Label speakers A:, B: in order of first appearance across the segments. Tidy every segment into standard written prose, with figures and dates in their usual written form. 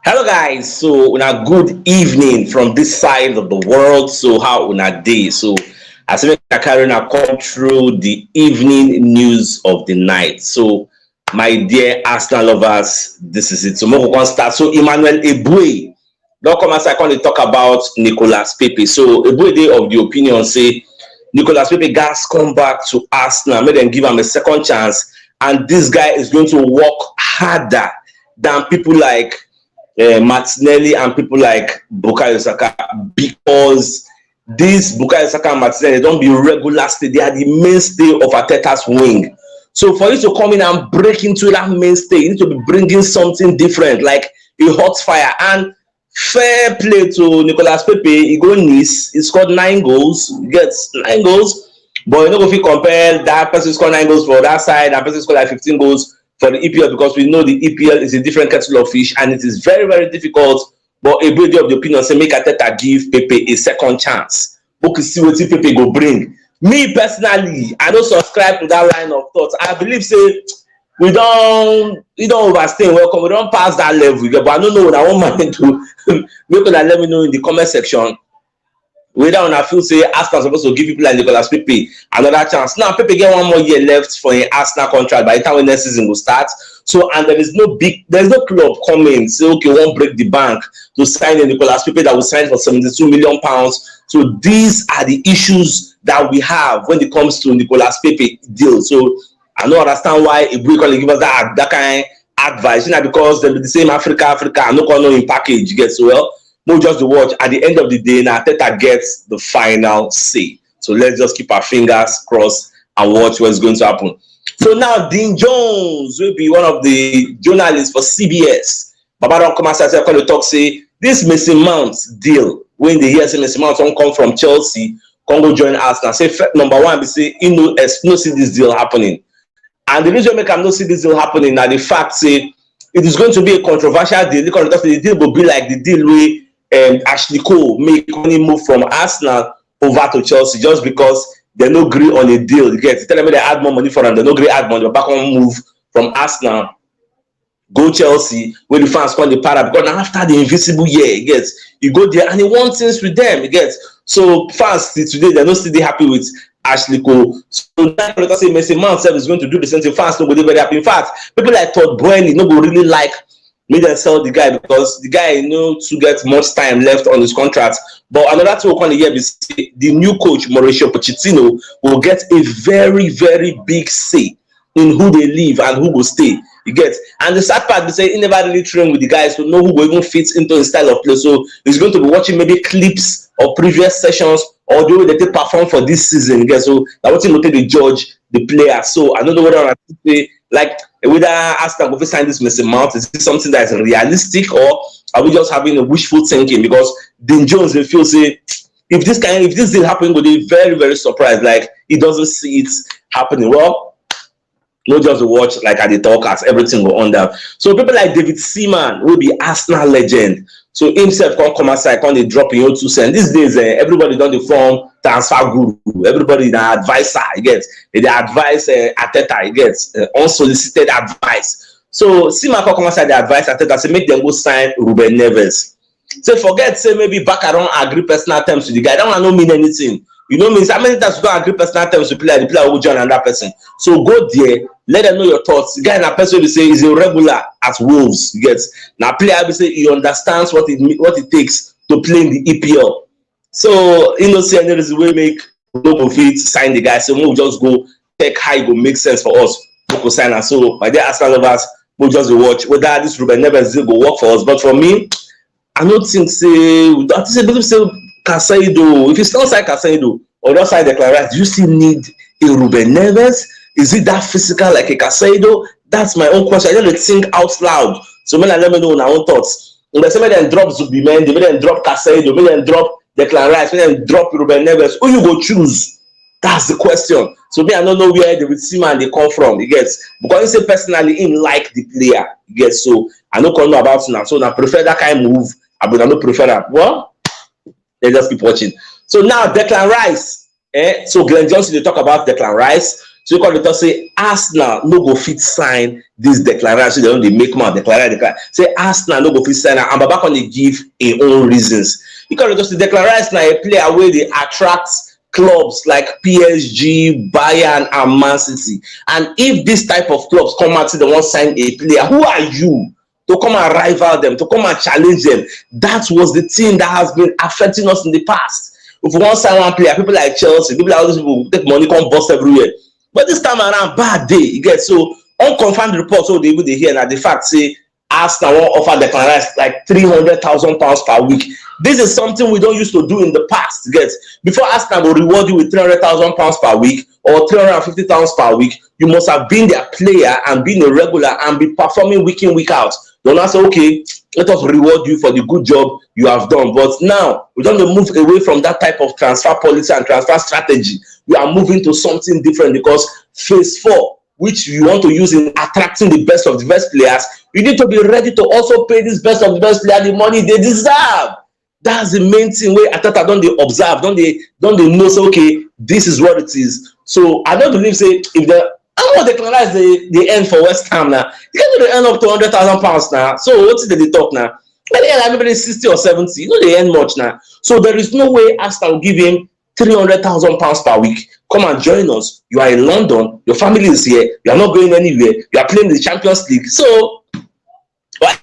A: Hello guys, so una good evening from this side of the world. So how una day? So as we carry now come through the evening news of the night. So my dear Arsenal lovers, this is it. So we can start. So Emmanuel Eboué, don't come as I can talk about Nicolas Pépé. So Eboué dey of the opinion say Nicolas Pépé gas come back to Arsenal, make them give him a second chance, and this guy is going to work harder than people like Martinelli and people like Bukayo Saka, because these Bukayo Saka and Martinelli don't be regular stay. They are the mainstay of Arteta's wing. So for you to come in and break into that mainstay, you need to be bringing something different, like a hot fire. And fair play to Nicolas Pépé. He go Nice. He scored 9 goals. He gets 9 goals. But you know, if you compare that person scored 9 goals for that side, that person scored like 15 goals for the EPL, because we know the EPL is a different kettle of fish and it is very, very difficult. But a body of the opinion say make Arteta give Pépé a second chance. We can see what Pépé go bring. Me personally, I don't subscribe to that line of thought. I believe say we don't overstay welcome. We don't pass that level. But I don't know what I want man to make that. Let me know in the comment section. Whether on I feel say Arsenal supposed to give people like Nicolas Pépé another chance. Now Pépé get 1 more year left for an Arsenal contract by the time when next season will start. So and there's no club coming say okay, won't break the bank to sign a Nicolas Pépé that will sign for £72 million. So these are the issues that we have when it comes to Nicolas Pépé deal. So I don't understand why if we can give us that kind of advice. You know, because they'll be the same Africa. I'm not going to in package. You get so well. No, just to watch. At the end of the day, now Arteta gets the final say. So let's just keep our fingers crossed and watch what's going to happen. So now Dean Jones will be one of the journalists for CBS. Baba don't come outside and talk say this Mason Mount deal. When they hear say Mason Mount don't come from Chelsea, come go join Arsenal. Say number one, be say he no see this deal happening. And the reason make him not see this deal happening now the fact say it is going to be a controversial deal. Because the deal will be like the deal where Ashley Cole make money move from Arsenal over to Chelsea just because they no agree on a deal. You get tell them they add more money for them, they no agree add money, but back on move from Arsenal, go Chelsea, where the fans come the para because now after the invisible year, you get you go there and he wants things with them, you get so fans today they're not still happy with Ashley Cole. So that say Mason Mount is going to do the same thing. Fans no go very happy. In fact, people like Todd Boehly no go really like me then sell the guy because the guy to get much time left on his contract. But another thing we're here is the new coach Mauricio Pochettino will get a very, very big say in who they leave and who will stay. You get, and the sad part is say he never really trained with the guys to know who will even fit into his style of play. So he's going to be watching maybe clips of previous sessions or the way they perform for this season. You get, so that what will take the judge the player. So I don't know whether I say like whether Arsenal will sign this Mason Mount. Is this something that is realistic or are we just having a wishful thinking? Because Dean Jones will feel say if this deal happen, will be very, very surprised. Like he doesn't see it happening. Well, not just to watch like at the talk as everything will on down. So people like David Seaman will be Arsenal legend. So himself come outside, come they drop in your 2 cents. These days, everybody done the form transfer guru. Everybody the advisor, you get. They advise Arteta, you get unsolicited advice. So Seaman come outside the advice Arteta say make them go sign Ruben Neves. So forget say maybe back around agree personal terms with the guy. That one don't mean anything. You know means how many times you don't agree personal terms with the player will join another person. So go there, let them know your thoughts. The guy in a person will say is a regular at Wolves. You get now player will say he understands what it takes to play in the EPL. So you know see any reason we make no fit sign the guy. So we'll just go take how it will make sense for us to sign and so my dear Arsenal lovers, we'll just watch whether this Ruben Neves deal will work for us. But for me, I don't think say Casado, if it's not like Casado or not like Declan Rice, do you still need a Ruben Neves? Is it that physical like a Casado? That's my own question. I don't think out loud. So let me know my own thoughts. When they say then drop Zubimendi, then drop Casado, then drop Declan Rice, then drop Ruben Neves, who you go choose? That's the question. So me, I don't know where David Seaman they come from. You get because you say personally him like the player. You get so I don't know about it now. So I prefer that kind of move. I don't prefer that. Well, let's just keep watching. So now Declan Rice. So Glenn Johnson, they talk about Declan Rice. So you call it say Arsenal no go fit sign this Declan Rice. So they don't make more Declan. Say Arsenal no go fit sign and Baba can they give a own reasons. You call it say Declan Rice now a player where they attract clubs like PSG, Bayern, and Man City. And if this type of clubs come out to the one sign a player, who are you to come and rival them, to come and challenge them? That was the thing that has been affecting us in the past. If we want to sign one player, people like Chelsea, people like all these people take money, come bust everywhere. But this time around, bad day. You get so unconfirmed reports. So they hear that the fact say Arsenal won't offer Declan Rice like £300,000 per week. This is something we don't used to do in the past. Get before Arsenal will reward you with £300,000 per week or £350,000 per week. You must have been their player and been a regular and be performing week in, week out. Don't say, okay, let us reward you for the good job you have done. But now we don't move away from that type of transfer policy and transfer strategy. We are moving to something different because phase 4, which you want to use in attracting the best of the best players, you need to be ready to also pay this best of the best player the money they deserve. That's the main thing where Ateta don't they observe, don't they know, say, okay, this is what it is. So I don't believe, say, if the I want to declare the end for West Ham now. You can earn up to £100,000 now. So what is the talk now? Maybe everybody 60 or 70. You know they earn much now. So there is no way Arsenal will give him £300,000 per week. Come and join us. You are in London. Your family is here. You are not going anywhere. You are playing the Champions League. So where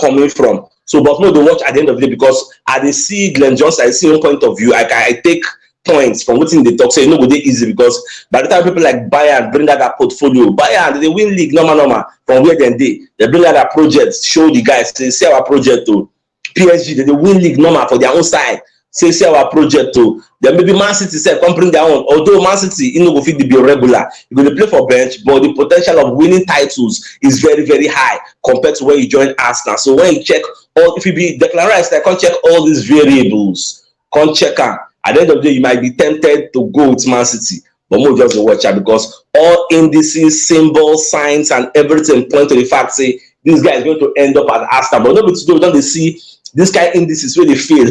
A: coming from? So, but no, they watch at the end of the day because I see Glenn Johnson. I see one point of view. I take points from what's in the talk. Say no go dey easy because by the time people like Bayern bring out that portfolio, Bayern they win league normal from where they bring out that project, show the guys, say see our project to PSG, they win league normal for their own side. Say see our project to then maybe Man City say come bring their own. Although Man City you know go fit be regular, you go to play for bench, but the potential of winning titles is very very high compared to when you join Arsenal. So when you check all, if you be Declan Rice, I can't check all these variables, can't check them. At the end of the day, you might be tempted to go with Man City, but more just watch out because all indices, symbols, signs, and everything point to the fact say this guy is going to end up at Arsenal. But nobody today, we don't see this kind of indices where they fail.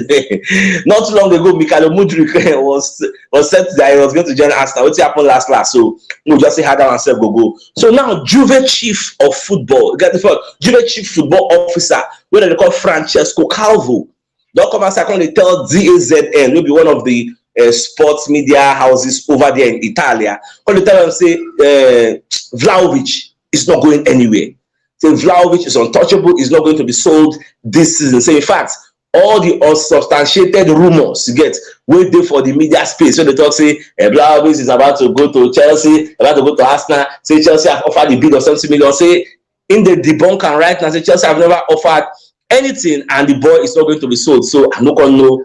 A: Not too long ago, Mikhailo Mudryk was said that he was going to join Arsenal. What happened last? So we'll just say how that oneself go. So now Juve chief of football, get the fuck, Juve chief football officer, where they call Francesco Calvo. Don't come outside and tell DAZN, maybe one of the sports media houses over there in Italia, when they tell them, say, Vlahovic is not going anywhere. Say, Vlahovic is untouchable, is not going to be sold this season. Say, in fact, all the unsubstantiated rumors you get, wait there for the media space. So they talk, say, Vlahovic is about to go to Chelsea, about to go to Arsenal, say, Chelsea have offered the bid of 70 million. Say, in the debunk and right now, say, Chelsea have never offered anything and the boy is not going to be sold. So I'm not gonna know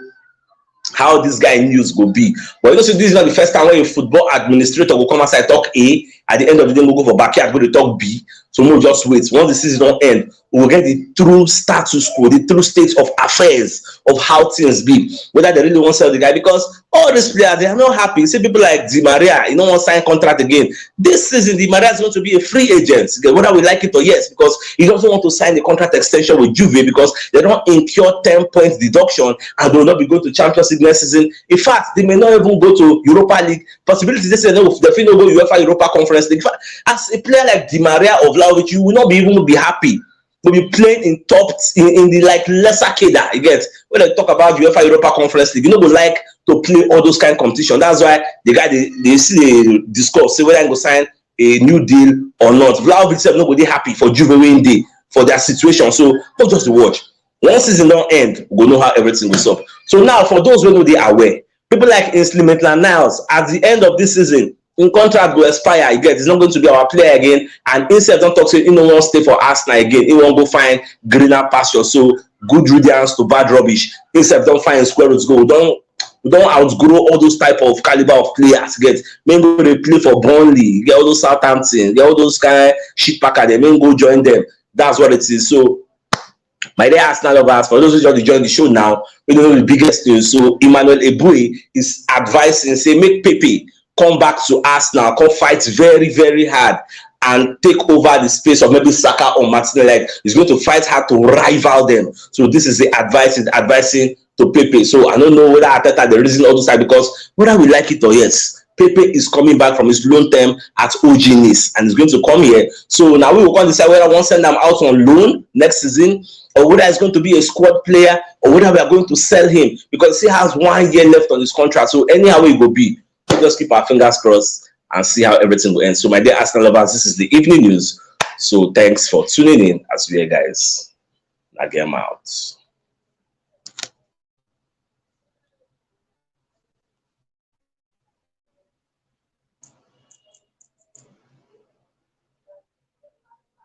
A: how this guy news will be. But you know, so this is not the first time when a football administrator will come outside talk A, at the end of the day we'll go for backyard, go to talk B. So we'll just wait. Once the season don't end, we'll get the true status quo, the true state of affairs of how things be, whether they really want to sell the guy, because all these players, they are not happy. See people like Di Maria, you don't want to sign contract again. This season, Di Maria is going to be a free agent, whether we like it or yes, because he doesn't want to sign the contract extension with Juve because they don't incur 10 points deduction and they will not be going to Champions League next season. In fact, they may not even go to Europa League. Possibilities, they say no, they feel no go UEFA Europa Conference League. In fact, as a player like Di Maria of Vlahovic, you will not be even be happy. Will be playing in top in the like lesser keda. You get when they talk about UEFA Europa Conference League, you know, we like to play all those kind of competition. That's why the guy they see they discuss say whether I go sign a new deal or not. Vlahovic said nobody happy for Juve win day for their situation. So not just to watch. Once season don't end, we'll know how everything will stop. So now for those who know they are aware, people like Ainsley Maitland-Niles at the end of this season, in contract will expire again. He's not going to be our player again. And instead, don't talk to him, he don't want to stay for Arsenal again. He won't go find greener pasture. So good riddance to bad rubbish. Instead, don't find square roots go. We don't outgrow all those type of caliber of players. Get maybe they play for Burnley, get all those Southampton, get all those kind of shit packer. They may go join them. That's what it is. So my dear Arsenal lovers, for those who just join the show now, we don't know the biggest news. So Emmanuel Eboué is advising, say, make Pepe come back to Arsenal, come fight very, very hard and take over the space of maybe Saka or Martinelli. Like he's going to fight hard to rival them. So this is the advice is advising to Pepe. So I don't know whether Ateta the reason all this time, because whether we like it or yes, Pepe is coming back from his loan term at OG Nice and he's going to come here. So now we will come decide whether I want to send him out on loan next season, or whether it's going to be a squad player, or whether we are going to sell him, because he has 1 year left on his contract. So anyhow it will be, we'll just keep our fingers crossed and see how everything will end. So my dear Arsenal lovers, this is the evening news. So thanks for tuning in as well, guys. I get out.